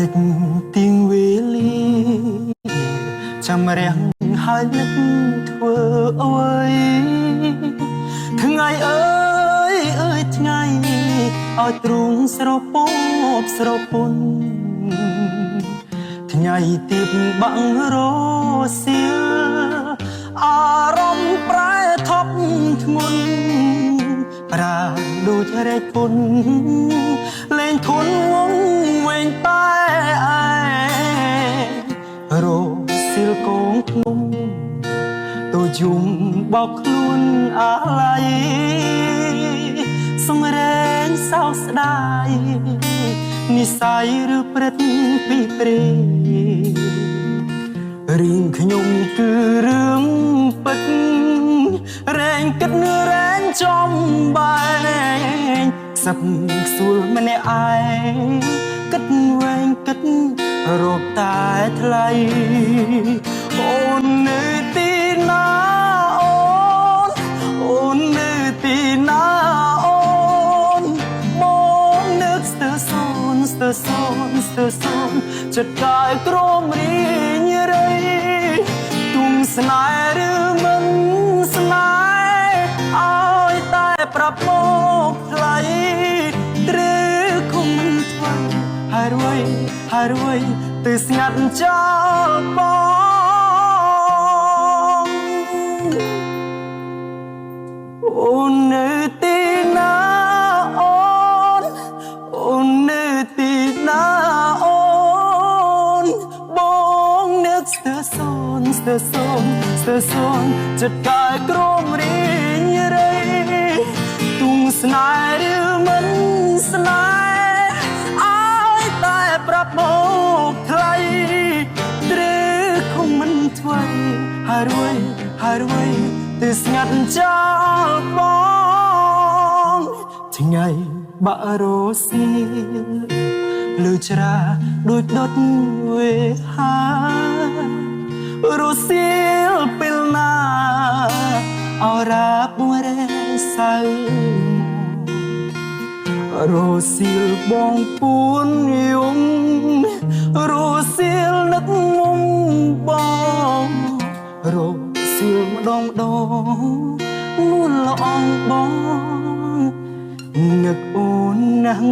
ចទៀងវេលាចាំរាំងហើយនឹកធ្វើអើយថ្ងៃអើយអើយថ្ងៃឲ្យទ្រូងស្រពោបស្រពន់ថ្ងៃទៀបបាំងរសៀលអារម្មណ៍ប្រែថប់ធ្ងន់ប្រាដូចរែកពុនលេងធន់ងងវែងតែឯរសៀលកងភ្នំទៅយំបោកខ្លួនអាឡ័យសម្រែងសោកស្ដាយនិស័យឬព្រឹត្តពីព្រេរឿងខ្ញុំគឺរឿងពិតរែងគិតរែងចំបែងសឹកខ្សួលម្នាក់ឯងគិតវែងគិតរកតែថ្លៃអូននៅទីណាអូននៅទីណាអូនមកនឹកស្ទើរសូនស្ទើរសូនស្ទើរសូនចិត្តកាយក្រមរីញរៃទុំស្នេហ៍ឬមិនស្នេហ៍ឲ្យតែប្រាប់មកថ្លៃឬគុំមិនធ្វើហើយរួយទៅស្ងាត់ចោលបងអូននៅទីណាអូននៅទីណាអូនបងនឹកស្ទើរសូនស្ទើរសូនស្ទើរសូនចិត្តកាយក្រមរីញរៃទុំស្នេហ៍ឬមិនស្នេហ៍ឲ្យតែប្រាប់មកថ្លៃឬគុំមិនធ្វើហើយរួយទៅស្ងាត់ចោលបងថ្ងៃបាក់រសៀលលើច្រាដូចដុតវេហារសៀលពេលណាអរាបរែសៅរសៀលបងពួនយំរសៀលនឹកមុំបងរសៀលម្ដងនួនល្អងបងនឹកអូនណាស់